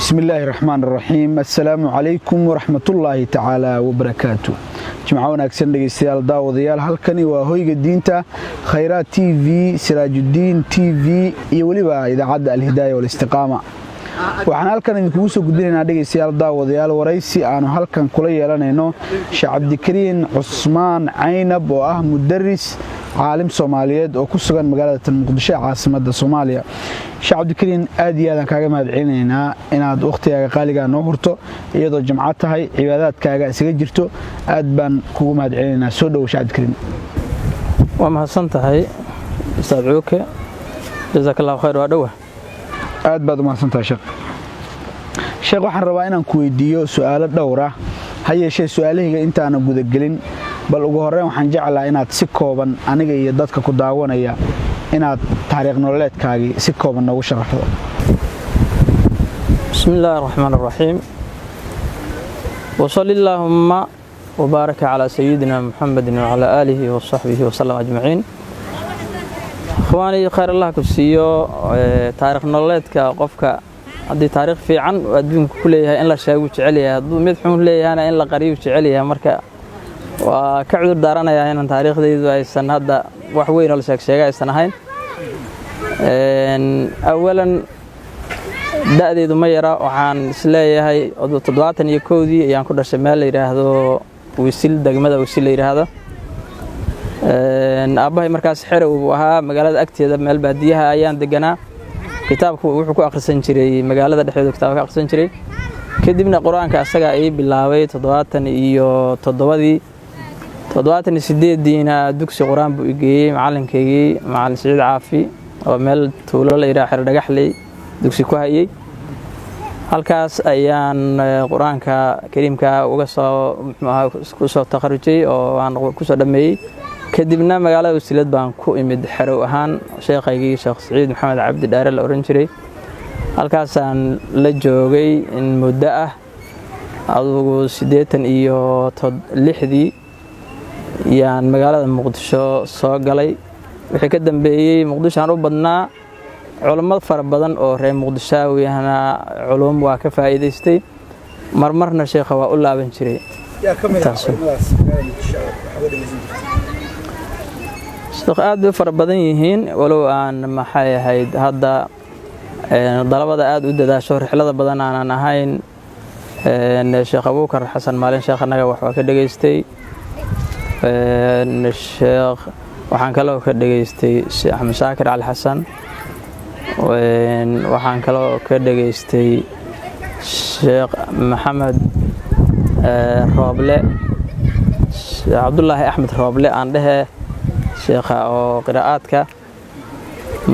بسم الله الرحمن الرحيم السلام عليكم ورحمة الله تعالى وبركاته جماعة وناكسن dhageystayaal daawadayaal halkani waa hoyga diinta khayraat TV Siraajuddin TV iyo waliba idaacada Al-Hidaaya wal Istiqaama waxaan halkan idinku soo gudbinaynaa dhageystayaal daawadayaal waraysi aan halkan kula yeelanayno Sheekh Cabdikariin Cusmaan Caynab oo ah mudarris عالم Soomaaliyeed oo ku sugan magaalada Muqdisho caasimadda Soomaaliya Sheekh Cabdikariin aad iyo aad kaaga mahadcelinaynaa inaad waqtigaaga qaaliga noo hurto iyadoo jimcaad tahay cibaadaadkaaga isaga jirto aad baan kugu mahadcelinaynaa soo dhaw Sheekh Cabdikariin waa mahadsan tahay Ustaad Cuuke jazakallahu khayr waa dhawa aad baad u mahadsan tahay Sheekh waxaan rabaa inaan ku weydiiyo su'aalo dhowr ah hayeeshee su'aalahayga inta aan guda gelin bal ugu horreyn waxaan jeclahay inaad si kooban aniga iyo dadka ku daawanaya inaad taariikh nololeedkaagi si kooban noogu sharaxdo bismillaahir rahmaanir rahiim wa sallallahu wa baraka ala sayyidina muhammadin wa ala alihi wa sahbihi wa sallam ajma'in khawani khayr allah ku siiyo taariikh nololeedka qofka hadii taariikh fiican adduunka ku leeyahay in la sheego jecel yahay haduu mid xun leeyahay in la qariyo jecel yahay marka waa ka cudur daaranayaa in taariikhdaydu aysan hadda wax weyn oo la sheegay aysan ahayn awalan da'deedu ma yara waxaan isleeyahay 71 ayaan ku dhashay meel la yiraahdo Wisil degmada Wisil la yiraahdo aabahay markaas xire uu ahaa magaalada agteeda meel baadiyaha ayaan deganaa kitaabku wuxuu ku akhrisan jiray magaalada dhexdeeda kitaabka akhrisan jiray kadibna quraanka asaga ay bilaabay 77 78 dugsi quraan buu igeeyay macalinkeygii macallin Saciid Caafi oo meel tuulo la yiraahdo Dhagaxley dugsi ku hayay halkaas ayaan quraanka kariimka uga soo takharujay oo aan ku soo dhameeyay kadibna magaalada Wisilad baan ku imid xerow ahaan sheekhaygii Sheekh Saciid Maxamed Cabdi Dhaare la oran jiray halkaas aan la joogay in muddo ah adigu 86 yaan magaalada Muqdisho soo galay wixii ka dambeeyay Muqdisho aan u badnaa culimada fara badan oo reer Muqdisho wayna culum waa ka faa'iideystay marmarna sheekha waa u laaban jiray yaa kamid ah culimadaas Muqdisho aad fara badan yihiin walow aan maxay ahayd hadda dalabada aad u dadaasho rixlada badan aan ahayn Sheekh Abuukar Xasan Maalin sheekhanaga wax ka dhageystay الشيخ waxaan kaloo ka dhageystay Sheekh Axmed Shaakir Al Xasan waxaan kaloo ka dhageystay Sheekh Maxamed Rooble Sheekh Abdullaahi Axmed Rooble aan dhahe sheekha oo qiraa'aadka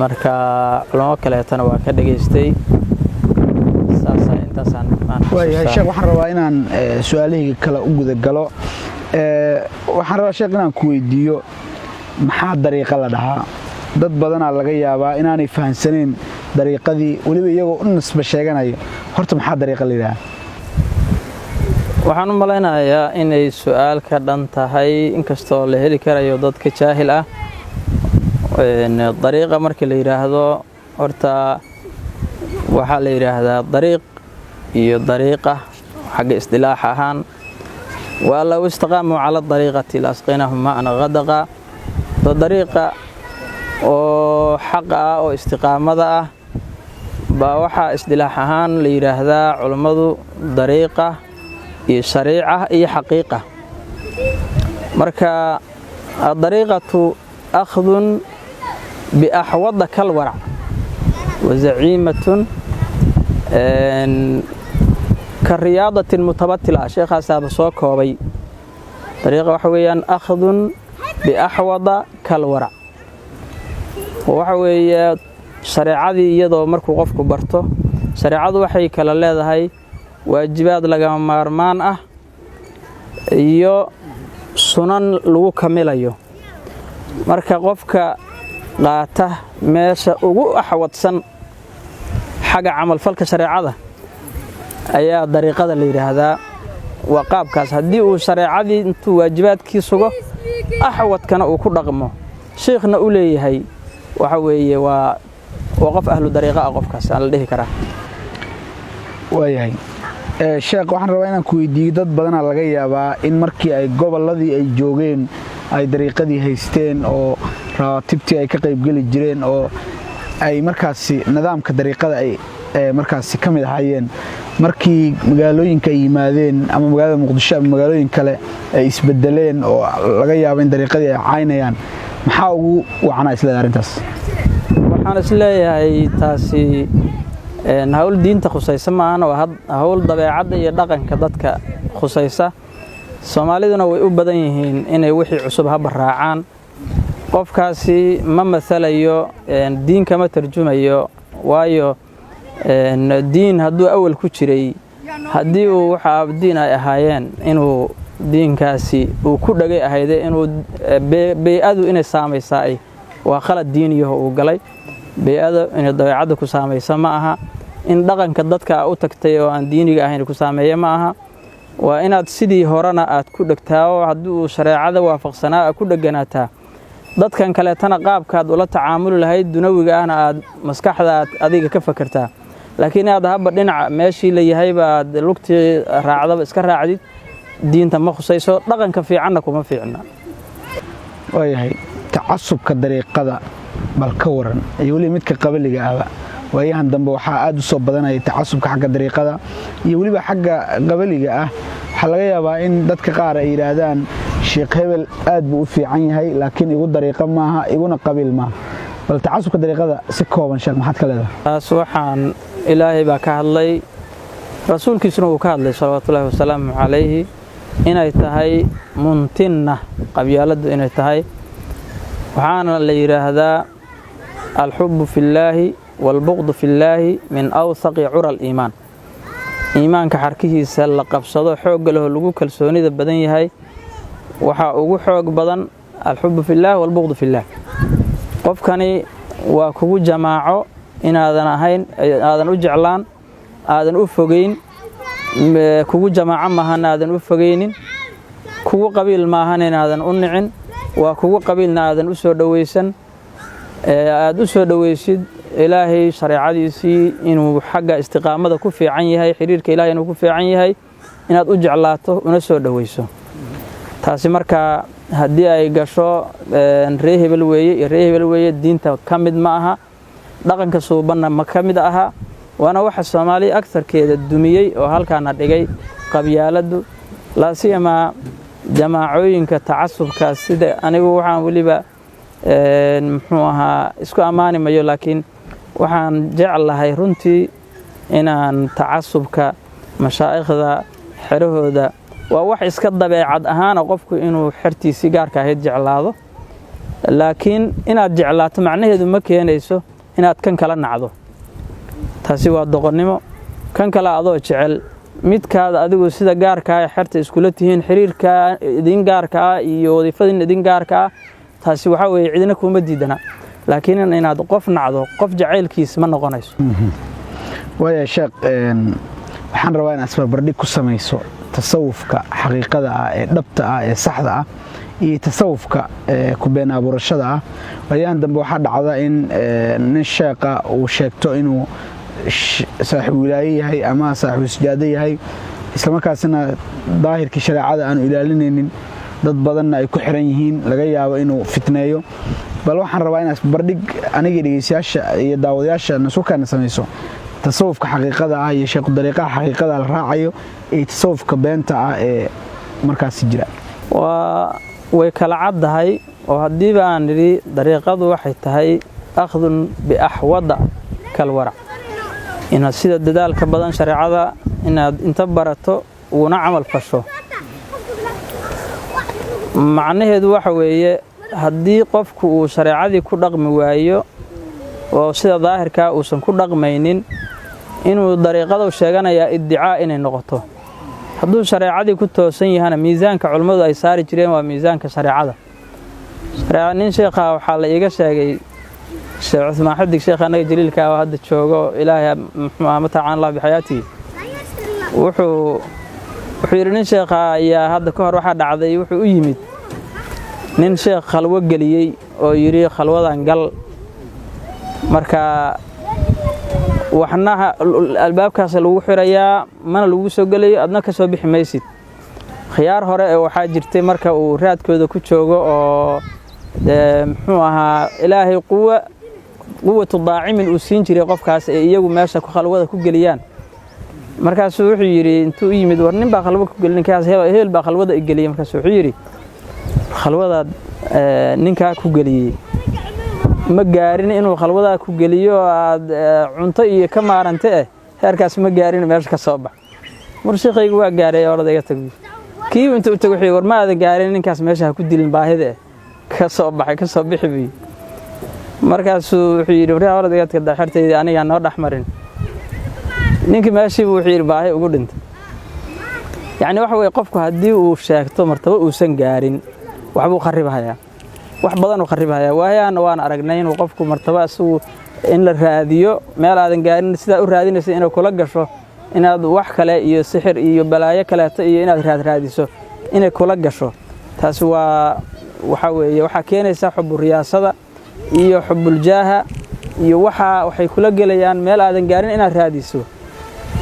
marka culimo kaleetana waa ka dhageystay saasa intaasaan Sheekh waxaan rabaa inaan su'aalahayga kala u guda galo waxaan rabaa Sheekh inaan ku weydiiyo maxaa dariiqa la dhahaa dad badan laga yaabaa inaanay fahansaneen dariiqadii waliba iyagoo u nisba sheeganaya horta maxaa dariiqa la yiraahdaa waxaan u maleynayaa inay su'aal ka dhan tahay inkastoo la heli karayo dadka jaahil ah dariiqa markii la yiraahdo horta waxa la yiraahdaa dariiq iyo dariiqa xagga istilaax ahaan والله واستقاموا على الطريقة لأسقيناهم ماء غدقا الطريقة وحقا واستقامة بوحى اصطلاحها ليرهذا علماء طريقة شريعة اي حقيقة مركا الطريقة أخذ بأحوض كالورع وزعيمة كالرياضة المتبتلة شيخ أساب صوكوبي طريقة وحويا أخذ بأحوض كالورع وحويا شريعة يدو مركو قفكو برتو شريعة وحي كالالله هاي واجبات لغا مارمان iyo sunan lagu kamilayo marka qofka qaata meesha ugu axwadsan xaga amal falka shariicada ayaa dariiqada la yiraahdaa waa qaabkaas hadii uu shariicadii intuu waajibaadkii sugo axwadkana uu ku dhaqmo sheekhna u leeyahay waxa weeye waa qof ahlu dariiqa qofkaas aan la dhihi karaa waayahay sheekh waxaan rabaa inaan ku weydiiyo dad badanaa laga yaabaa in markii ay gobolladii ay joogeen ay dariiqadii haysteen oo rawaatibtii ay ka qaybgeli jireen oo ay markaasi nidaamka dariiqada ay markaasi ka mid ahaayeen markii magaalooyinka ay yimaadeen ama magaalada muqdisho ama magaalooyin kale ay isbedeleen oo laga yaabo in dariiqadii ay caynayaan maxaa ugu wacnaa isleedahay arrintaas waxaan isleeyahay taasi hawl diinta khusaysa maahan waa hawl dabeecadda iyo dhaqanka dadka khusaysa soomaaliduna way u badan yihiin inay wixii cusub haba raacaan qofkaasi ma masalayo diin kama tarjumayo waayo diin hadduu awal ku jiray haddii uu waxa diin ay ahaayeen inuu diinkaasi uu ku dhagay ahayde inuu bey'adu inay saamaysaa waa qalad diiniyaho uu galay bey'ada inay dabeecadda ku saamaysa ma aha in dhaqanka dadka u tagtay oo aan diiniga ahayn ku saameeya ma aha waa inaad sidii horena aad ku dhegtaa oo haddii uu shareecada waafaqsanaa aad ku dheganaataa dadkan kaleetana qaabkaad ula tacaamuli lahayd dunawiga ahna aad maskaxda aad adiga ka fakartaa laakiin aad habba dhinaca meeshii la yahayba aad lugtii raacdaba iska raacdid diinta ma khusayso dhaqanka fiicanna kuma fiicna waayahay tacasubka dariiqada bal ka waran iyo weliba midka qabaliga ahba waayahan dambe waxaa aad u soo badanaya tacasubka xagga dariiqada iyo weliba xagga qabaliga ah waxaa laga yaabaa in dadka qaar ay yidhaahdaan sheekh hebel aad buu u fiican yahay laakiin igu dariiqo maaha iguna qabiil maaha bal tacasubka dariiqada si kooban sheekh maxaad ka leedahay taas waxaan ilaahay baa ka hadlay rasuulkiisuna wuu ka hadlay salawaatullaahi wasalaamu calayhi inay tahay muntinna qabyaaladdu inay tahay waxaana la yidhaahdaa alxubbu fillaahi waalbuqdu fillaahi min awsaqi cura aliimaan iimaanka xarkihiisa la qabsado xoogga leho lagu kalsoonida badan yahay waxaa ugu xoog badan alxubbu fillaahi waalbuqdu fillaah qofkani waa kugu jamaaco inaadan ahayn aadan u jeclaan aadan u fogeyn kugu jamaaco maahan aadan u fogeynin kugu qabiil maahan inaadan u nicin waa kugu qabiilna aadan u soo dhowaysan aad u soo dhowaysid ilaahay shareecadiisii inuu xagga istiqaamada ku fiican yahay xiriirka ilaahay inuu ku fiican yahay inaad u jeclaato una soo dhowayso taasi markaa haddii ay gasho ree hebel weeye iyo ree hebel weeye diinta ka mid ma aha dhaqanka suubanna ma ka mid aha waana waxa soomaaliya agsarkeeda dumiyey oo halkaana dhigay qabyaaladdu laasiyamaa jamaacooyinka tacasubka sida anigu waxaan weliba muxuu ahaa isku ammaani mayo laakiin waxaan jeclahay runtii inaan tacasubka mashaa'ikhda xerahooda waa wax iska dabeecad ahaana qofku inuu xertiisii gaarka ahayd jeclaado laakiin inaad jeclaato macnaheedu ma keenayso inaad kan kala nacdo taasi waa doqonnimo kan kale adoo jecel midkaada adigu sida gaarkaa xerta iskula tihiin xiriirka idin gaarkaa iyo wadiifadin idin gaarkaa taasi waxaa weeye cidina kuma diidana laakiin inaad qof nacdo qof jacaylkiis ma noqonayso waaya sheekh waxaan rabaa in asbarbardhig ku samayso tasawufka xaqiiqada ah ee dhabta ah ee saxda ah iyo tasawufka ku been abuurashada ah ayaan dambe waxaa dhacda in nin sheekha uu sheegto inuu saaxiib wilaaye yahay ama saaxiib sujaado yahay isla markaasina daahirkii shareecada aanu ilaalinaynin dad badanna ay ku xiran yihiin laga yaabo inuu fitneeyo bal waxaan rabaa inaad bardhig aniga dhegeystayaasha iyo daawadayaasha nasukaana samayso tasawufka xaqiiqada ah iyo sheekhu dariiqaha xaqiiqada la raacayo iyo tasawufka beenta ah ee markaasi jira way kala caddahay oo haddiiba aan nidhi dariiqadu waxay tahay akhdun biaxwada kalwarac inaad sida dadaalka badan shareecada inaad inta barato uguna camal fasho macnaheedu waxa weeye haddii qofku uu shareecadii ku dhaqmi waayo oo sida daahirkaa uusan ku dhaqmaynin inuu dariiqadu sheeganayaa iddicaa inay noqoto hadduu shareecadii ku toosan yahana miisaanka culimmadu ay saari jireen waa miisaanka shareecada nin sheekha waxaa la iiga sheegay sheekh Uthmaan Xadig sheekh anaga jaliilka oo hadda joogo ilaahay mataacan Allah bixayaati wuxuu yiri nin sheekha ayaa hadda ka hor waxa dhacday wuxuu u yimid nin sheekh khalwo galiyay oo yiri khalwadan gal marka waxna albaabkaas lagu xirayaa mana lagu soo gelayo adna ka soo bixi maysid khiyaar hore ee waxaa jirtay marka uu raadkooda ku joogo oo muxuu ahaa ilaahay quwatu daacimin uu siin jiray qofkaas ee iyagu meesha khalwada ku geliyaan markaasuu wuxuu yidhi intuu yimid war nin baa khalwo ku gelin ninkaas heel baa khalwada i geliyay markaasuu wuxuu yidhi khalwadaad ninkaa ku geliyey ma gaarin inuu khalwadaa ku geliyo aad cunto iyo ka maarante heerkaas ma gaarin meesha ka soo bax murshiqaygu waa gaaray orada iga tag kii intuu tago wuxuu war ma aadan gaarin ninkaas meesha ku dilin baahida ka soo baxay ka soo bixi bi markaasuu wuxuu yidhi war orada iga tag xirtayda aniga noo dhaxmarin ninkii meeshii wuxuu yidhi baahi ugu dhintay yani waxa weeye qofku haddii uu sheegto martaba uusan gaarin waxbuu kharibahayaa wax badan uu kharibahayaa waayaana waan aragnay inuu qofku martaba isagu in la raadiyo meel aadan gaarin sidaa u raadinaysa inay kula gasho inaad wax kale iyo sixir iyo balaayo kaleeto iyo inaad raadiso inay kula gasho taasi waxa weeye waxaa keenaysa xubu riyaasada iyo xubul jaaha iyo waxay kula gelayaan meel aadan gaarin inaad raadiso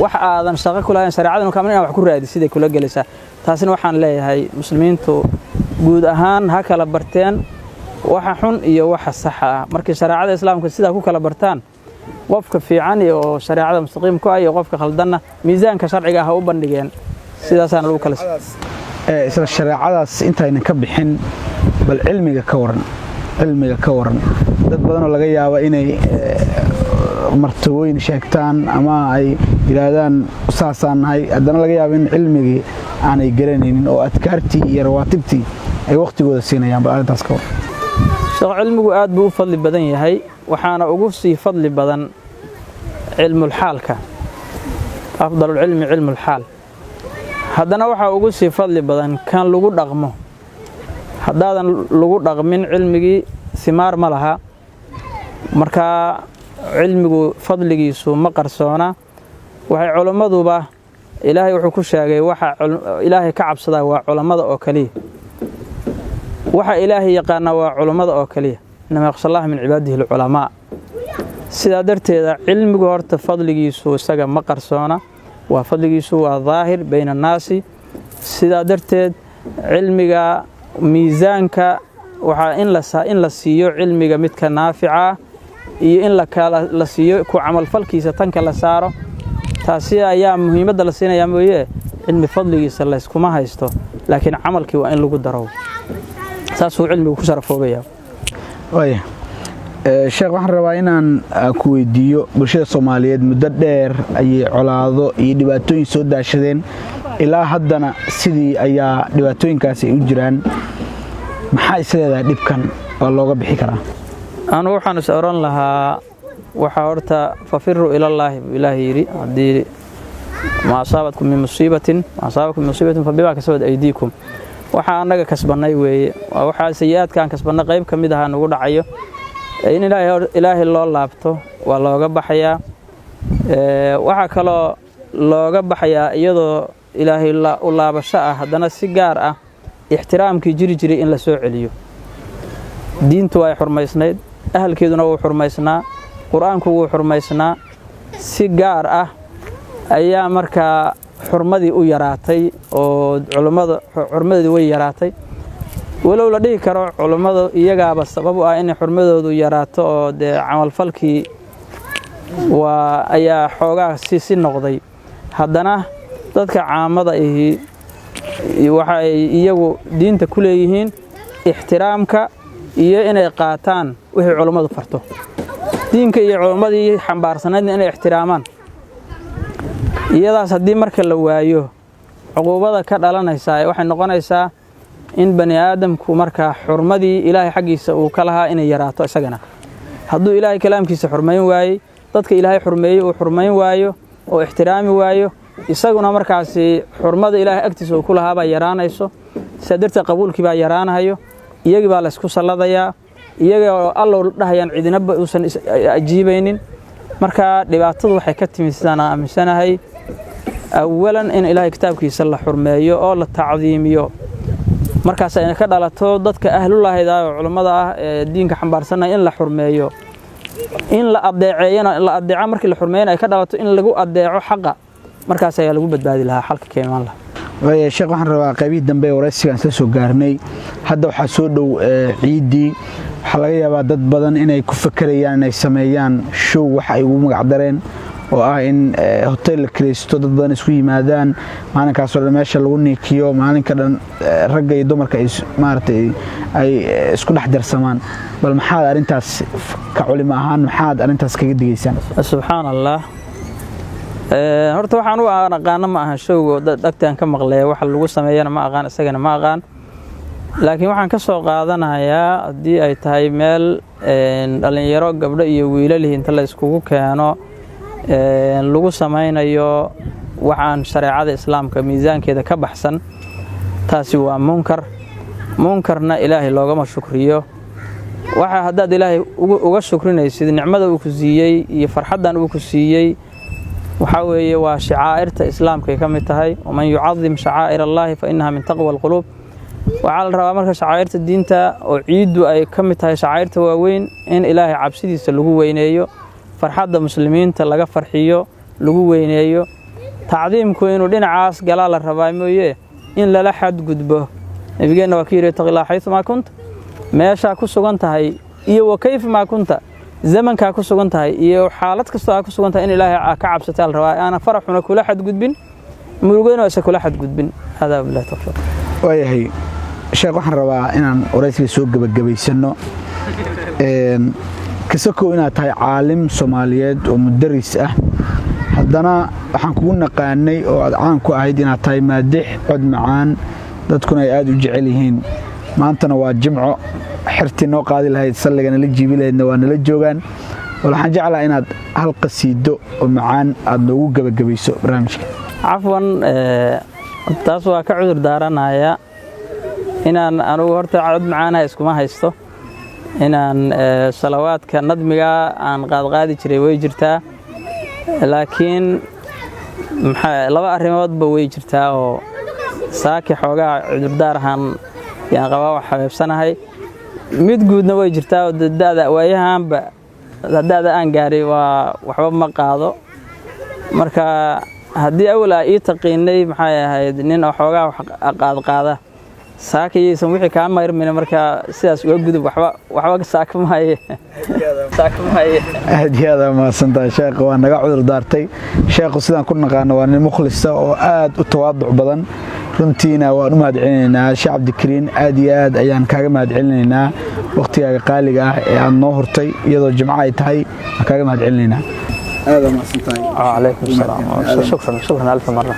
wax aadan shaqo ku lahayn shariicadu ka inaad wax ku raadisid kula gelaysaa taasina waxaan leeyahay muslimiintu guud ahaan ha kala barteen waxa xun iyo waxa sax ah markii shariicada islaamka sida ku kala bartaan qofka fiican iyo shariicada mustaqiim ku ah iyo qofka khaldanna miisaanka sharciga ah u bandhigeen sidaasana lagu kala isla shariicadaas intayna ka bixin bal cilmiga ka waran dad badan oo laga yaabo inay martooyin sheegtaan ama ay yiraahdaan saasaan nahay haddana laga yaabo in cilmigii aanay garanaynin oo adkaartii iyo rawaatibtii ay waqtigooda siinayaan bal arrintaas ka war sheekh cilmigu aad buu u fadli badan yahay waxaana ugu sii fadli badan cilmul xaalka afdalul cilmi cilmul xaal haddana waxaa ugu sii fadli badan kan lagu dhaqmo haddaadan lagu dhaqmin cilmigii simaar ma laha marka cilmigu fadligiisu ma qarsoona waxay culimmaduba ilaahay wuxuu ku sheegay waxa ilaahay ka cabsadaa waa culimmada oo kaliya waxa ilaahay yaqaana waa culimmada oo kaliya inama yakhshallaha min cibaadihi alculamaa sidaa darteeda cilmigu horta fadligiisu isaga ma qarsoona waa fadligiisu waa daahir bayna annaasi sidaa darteed cilmiga miisaanka waxaa in la siiyo cilmiga midka naafica iyo in la siiyo ku camalfalkiisa tanka la saaro taasi ayaa muhiimadda la siinayaa mooye cilmi fadligiisa la iskuma haysto laakiin camalkii waa in lagu daro saasuu cilmigu ku sharafoobayaa sheekh waxaan rabaa inaan ku weydiiyo bulshada Soomaaliyeed muddo dheer ayay colaado iyo dhibaatooyin soo daashadeen ilaa haddana sidii ayaa dhibaatooyinkaasi u jiraan maxaa isleedahay dhibkan oo looga bixi karaa أنا وحنا سأرون لها وحورتا ففروا إلى الله إلهي يري هدي ما أصابتكم من مصيبة فبما كسبت أيديكم وحنا كسبنا وحا سيئات كان كسبنا قيب كمدها نقول عيو إن إلهي الله لابته والله قبحيا وحا كلا الله قبحيا يدو إلهي الله بشاء هدنا السيجار احترام كي جري إن لسوء عليو diintu way xurmaysnayd ahalkeeduna wuu xurmaysnaa quraanku wuu xurmaysnaa si gaar ah ayaa markaa xurmadii u yaraatay oo culimada xurmadii way yaraatay walow la dhihi karo culimada iyagaaba sabab u ah in xurmadoodu yaraato oo de camal falkii ayaa xoogaa si noqday haddana dadka caamada waxay iyagu diinta ku leeyihiin ixtiraamka iyo inay qaataan wixii culimadu farto diinka iyo culimadii xambaarsaneedna inay ixtiraamaan iyadaas haddii marka la waayo cuquubada ka dhalanaysa waxay noqonaysaa in bani aadamku marka xurmadii ilaahay xaqiisa uu ka lahaa inay yaraato isagana hadduu ilaahay kalaamkiisa xurmayn waayey dadka ilaahay xurmeeyey uu xurmayn waayo oo ixtiraami waayo isaguna markaasi xurmada ilaahay agtiisa uu ku lahaa baa yaraanayso sidaa darteed qabuulkii baa yaraanahayo iyagii baa la isku salladayaa iyaga oo allow dhahayaan cidinaba uusan ajiibaynin marka dhibaatadu waxay ka timid sidaan aaminsanahay awalan in ilaahay kitaabkiisa la xurmeeyo oo la tacdiimiyo markaas ay ka dhalato dadka ahlulaahiga oo culimada ah ee diinka xambaarsanay in la xurmeeyo in la adeeco markii la xurmeeyay ka dhalato in lagu adeeco xaqa markaas ayaa lagu badbaadi lahaa xalka keemaan lahaa way sheekh waxaan rabaa qaybtii dambe waraysigan soo gaarnay hadda waxa soo dhow ciidii waxa laga yaabaa dad badan inay ku fakarayaan inay sameeyaan show wax ay ugu magac dareen oo ah in hotel Kristo dad badan isku yimaadaan maalinkaas oo meesha lagu niikiyo maalinka dhan ragga iyo dumarka ay maartay ay isku dhex darsamaan bal maxaad arintaas ka culimo ahaan maxaad arintaas kaga digaysaan subhanallah horta waxaan u aqaan ma aha showgo dadkan ka maqlay waxa lagu sameeyana ma aqaan isagana ma aqaan laakiin waxaan ka soo qaadanayaa hadii ay tahay meel dhalinyaro gabdho iyo wiilal inta la iskugu keeno lagu samaynayo waxaan shariicada islaamka miisaankeeda ka baxsan taasi waa munkarna ilaahay loogama shukriyo waxa haddaad ilaahay uga shukrinaysid nicmada uu ku siiyay iyo farxadan uu ku siiyay waxa weeye waa shicaa'irta islaamka ay kamid tahay man yu'azzim sha'aa'ir Allah fa innaha min taqwa al-qulub waxa la rabaa marka shicaa'irta diinta oo ciidu ay kamid tahay shicaa'irta waaweyn in ilaahay cabsidiisa lagu weyneeyo farxadda muslimiinta laga farxiyo lagu weyneeyo tacdiimku inuu dhinacaas gala la rabaa mooyee in lala xad gudbo nabigeena waa kiire taqila haythu ma kunt meesha ku sugan tahay iyo wakayf ma kunta zamanka ku sugan tahay iyo xaalad kasta ku sugan tahay in ilaahay ka cabsataa la rabaa ana faraxuna kula xad gudbin murugayna isa kula xad gudbin hada billahi tawfiq waayahay sheekh waxaan rabaa inaan waraysiga soo gabagabaysano kasoo inaad tahay caalim Soomaaliyeed oo mudaris ah haddana waxaan kugu naqaanay oo aad caan ku ahayd inaad tahay maadix cod macaan dadkuna ay aad u jecel yihiin maantana waa jimco xirti noo qaadi lahayd salligana la jiibi lahaydna waa nala joogaan waxaan jeclahay inaad hal qasiido oo macaan aad noogu gabagabayso barnaamijka afwan taas waa ka cudur daaranaya inaan anigu horta cod macaan iskuma haysto inaan salawaadka nadmiga aan qaadi jiray way jirtaa laakiin laba arrimoodba way jirtaa oo saaki xoogaa cudur daarahan yaan qabaa wax xabeebsanahay mid guudna way jirtaa oo dadaada waayahanba dadaada aan gaaray waa waxba ma qaado marka haddii awla ii taqiinay maxay ahayd nin xoogaa wax qaada saakaysan wixii ka mayrmina marka sidaas uga gudub waxba saakamahay aad ma santaa sheekh waa naga cudur daartay sheekhu sidaan ku naqaano waa nin mukhlis oo aad u tawaaduc badan runtiina waan u mahadcelinaynaa Sheekh Cabdikariin aad iyo aad ayaan kaaga mahadcelinaynaa waqtigaaga qaaliga ah ee aad noo hortay iyadoo jimco ay tahay kaaga mahadcelinaynaa aad ma santaa alaykum salaam shukran alf marra